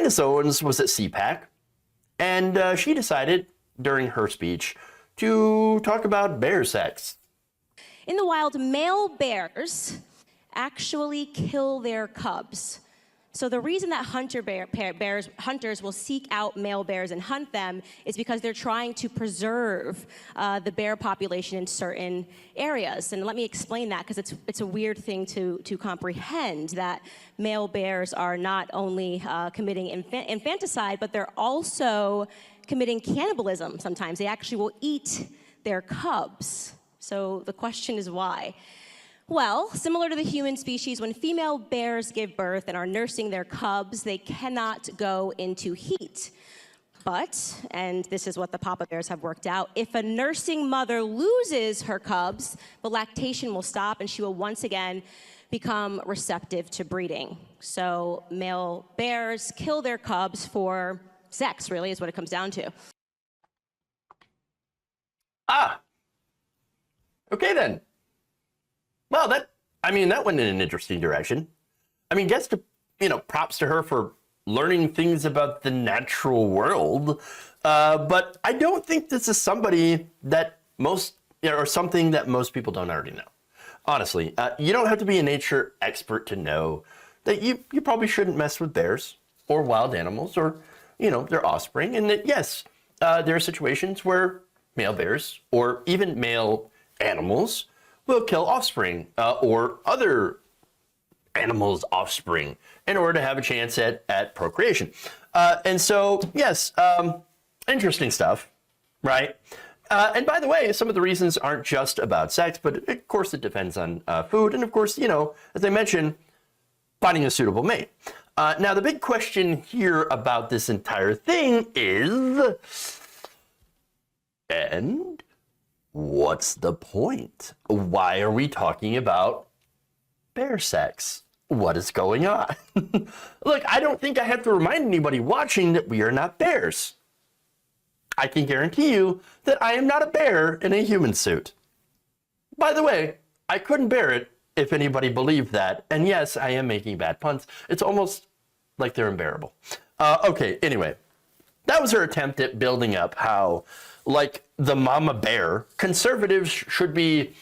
Candace Owens was at CPAC, and she decided during her speech to talk about bear sex. In the wild, male bears actually kill their cubs. So the reason that hunters will seek out male bears and hunt them is because they're trying to preserve the bear population in certain areas. And let me explain that, because it's a weird thing to comprehend, that male bears are not only committing infanticide, but they're also committing cannibalism sometimes. They actually will eat their cubs. So the question is why? Well, similar to the human species, when female bears give birth and are nursing their cubs, they cannot go into heat. But, and this is what the papa bears have worked out, if a nursing mother loses her cubs, the lactation will stop and she will once again become receptive to breeding. So male bears kill their cubs for sex, really, is what it comes down to. Ah, okay then. Well, that went in an interesting direction. I mean, props to her for learning things about the natural world. But I don't think this is something that most people don't already know. Honestly, you don't have to be a nature expert to know that you probably shouldn't mess with bears or wild animals or, their offspring. And that, yes, there are situations where male bears or even male animals will kill offspring or other animals' offspring in order to have a chance at procreation. And so, yes, interesting stuff, right? And by the way, some of the reasons aren't just about sex, but of course it depends on food. And of course, as I mentioned, finding a suitable mate. Now, the big question here about this entire thing is, and what's the point? Why are we talking about bear sex? What is going on? Look, I don't think I have to remind anybody watching that we are not bears. I can guarantee you that I am not a bear in a human suit. By the way, I couldn't bear it if anybody believed that. And yes, I am making bad puns. It's almost like they're unbearable. Okay, anyway, that was her attempt at building up how, like the mama bear, conservatives should be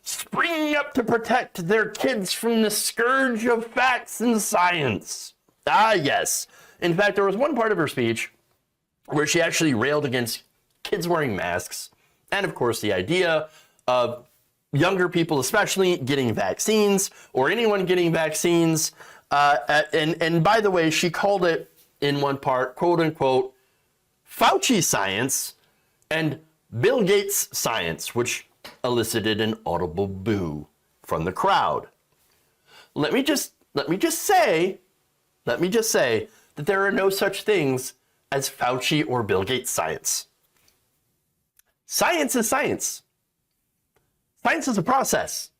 springing up to protect their kids from the scourge of facts and science. Ah, yes. In fact, there was one part of her speech where she actually railed against kids wearing masks, and of course the idea of younger people especially getting vaccines, or anyone getting vaccines. And by the way, she called it in one part, quote unquote, Fauci science and Bill Gates science, which elicited an audible boo from the crowd. Let me just say that there are no such things as Fauci or Bill Gates science. Science is science. Science is a process,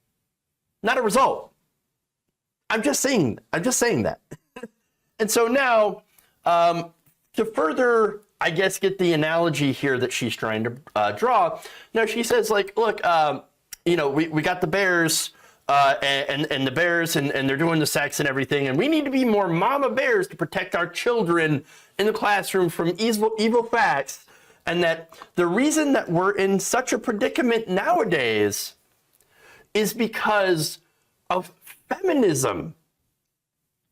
not a result. I'm just saying that. And so now, to further, I guess, get the analogy here that she's trying to draw. Now she says, like, look, we got the bears and the bears and they're doing the sex and everything, and we need to be more mama bears to protect our children in the classroom from evil facts, and that the reason that we're in such a predicament nowadays is because of feminism.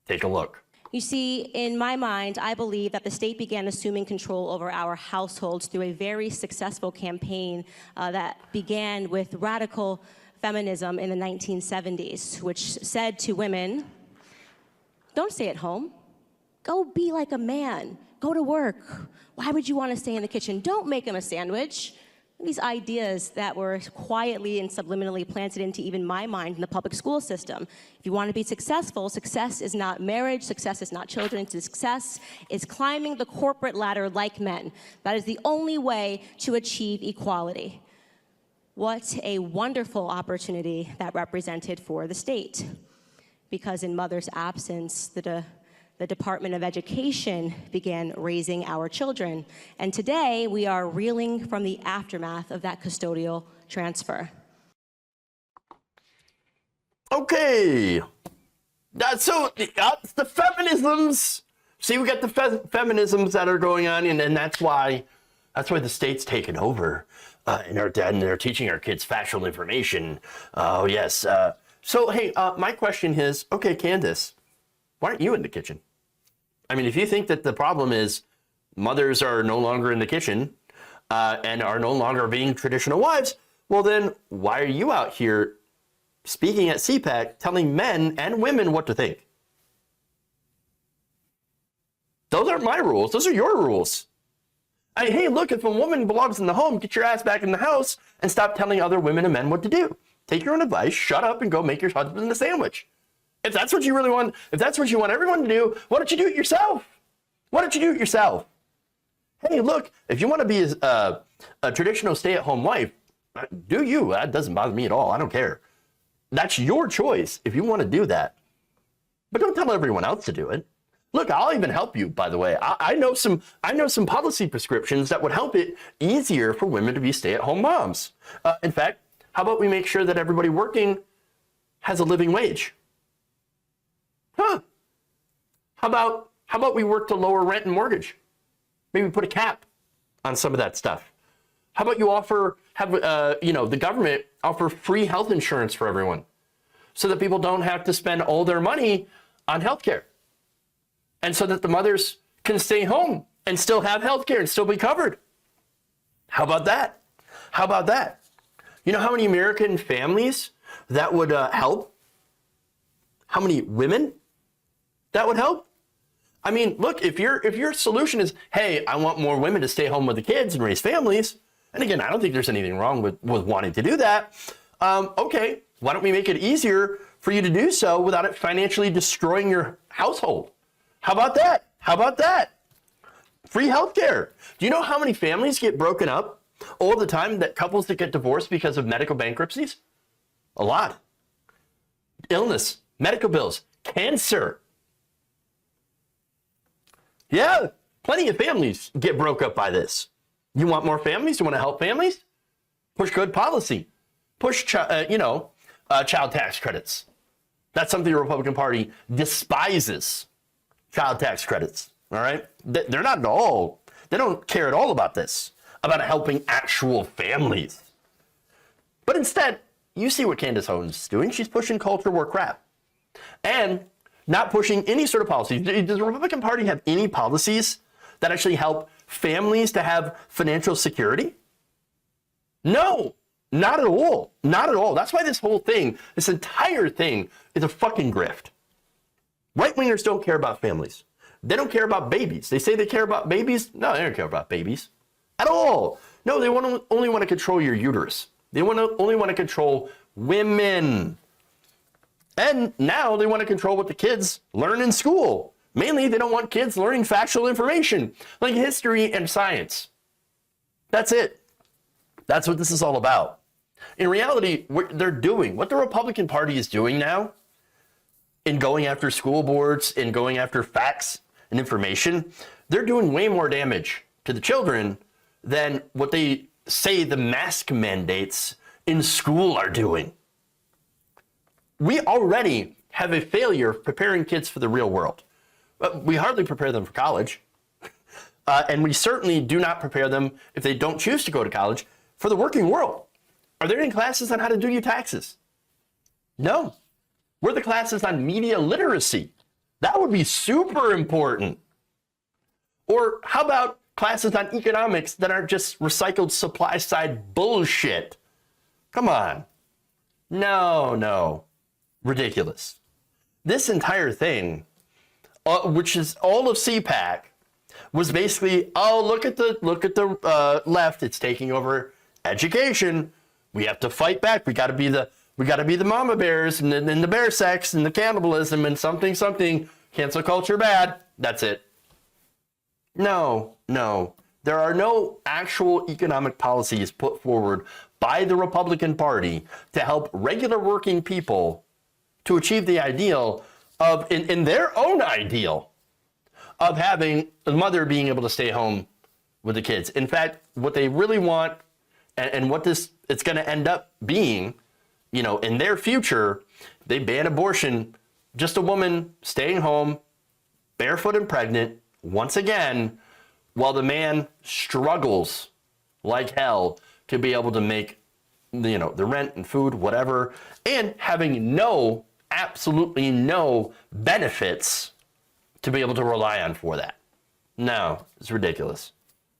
Take a look. You see, in my mind, I believe that the state began assuming control over our households through a very successful campaign that began with radical feminism in the 1970s, which said to women, don't stay at home. Go be like a man. Go to work. Why would you want to stay in the kitchen? Don't make him a sandwich. These ideas that were quietly and subliminally planted into even my mind in the public school system. If you want to be successful, success is not marriage, success is not children, success is climbing the corporate ladder like men. That is the only way to achieve equality. What a wonderful opportunity that represented for the state. Because in mother's absence, the Department of Education began raising our children. And today, we are reeling from the aftermath of that custodial transfer. Okay. So the feminisms See, we got the feminisms that are going on, and that's why the state's taken over, and they're teaching our kids factual information. Oh yes. So hey, my question is, okay, Candace, why aren't you in the kitchen? I mean, if you think that the problem is mothers are no longer in the kitchen and are no longer being traditional wives, well then why are you out here speaking at CPAC telling men and women what to think? Those aren't my rules. Those are your rules. Hey, look, if a woman belongs in the home, get your ass back in the house and stop telling other women and men what to do. Take your own advice, shut up, and go make your husband a sandwich. If that's what you really want, if that's what you want everyone to do, why don't you do it yourself? Why don't you do it yourself? Hey, look, if you want to be a traditional stay-at-home wife, do you. That doesn't bother me at all. I don't care. That's your choice if you want to do that. But don't tell everyone else to do it. Look, I'll even help you, by the way. I know some policy prescriptions that would help it easier for women to be stay-at-home moms. In fact, how about we make sure that everybody working has a living wage? Huh? How about we work to lower rent and mortgage? Maybe put a cap on some of that stuff. How about you have the government offer free health insurance for everyone so that people don't have to spend all their money on healthcare? And so that the mothers can stay home and still have health care and still be covered. How about that? How about that? You know how many American families that would help? How many women that would help? I mean, look, if your solution is, hey, I want more women to stay home with the kids and raise families, and again, I don't think there's anything wrong with wanting to do that. Okay, why don't we make it easier for you to do so without it financially destroying your household? How about that? How about that? Free healthcare. Do you know how many families get broken up all the time, that couples that get divorced because of medical bankruptcies? A lot. Illness, medical bills, cancer. Yeah, plenty of families get broke up by this. You want more families? You want to help families? Push good policy. Push, child tax credits. That's something the Republican Party despises. Child tax credits, all right? They're not at all, they don't care at all about this, about helping actual families. But instead, you see what Candace Owens is doing. She's pushing culture war crap and not pushing any sort of policy. Does the Republican Party have any policies that actually help families to have financial security? No, not at all. Not at all. That's why this whole thing, this entire thing is a fucking grift. Right-wingers don't care about families. They don't care about babies. They say they care about babies. No, they don't care about babies at all. No, they only want to control your uterus. They only want to control women. And now they want to control what the kids learn in school. Mainly, they don't want kids learning factual information like history and science. That's it. That's what this is all about. In reality, what they're doing, what the Republican Party is doing now, in going after school boards, in going after facts and information, they're doing way more damage to the children than what they say the mask mandates in school are doing. We already have a failure of preparing kids for the real world. We hardly prepare them for college. And we certainly do not prepare them, if they don't choose to go to college, for the working world. Are there any classes on how to do your taxes? No. Where are the classes on media literacy? That would be super important. Or how about classes on economics that are just recycled supply side bullshit? Come on. No. Ridiculous. This entire thing, which is all of CPAC, was basically, look at the left. It's taking over education. We have to fight back. We got to be the mama bears and the bear sex and the cannibalism and something. Cancel culture bad. That's it. No. There are no actual economic policies put forward by the Republican Party to help regular working people to achieve the ideal of, in their own ideal, of having the mother being able to stay home with the kids. In fact, what they really want and what it's going to end up being, in their future, they ban abortion, just a woman staying home, barefoot and pregnant once again, while the man struggles like hell to be able to make, you know, the rent and food, whatever, and having absolutely no benefits to be able to rely on for that. No, it's ridiculous.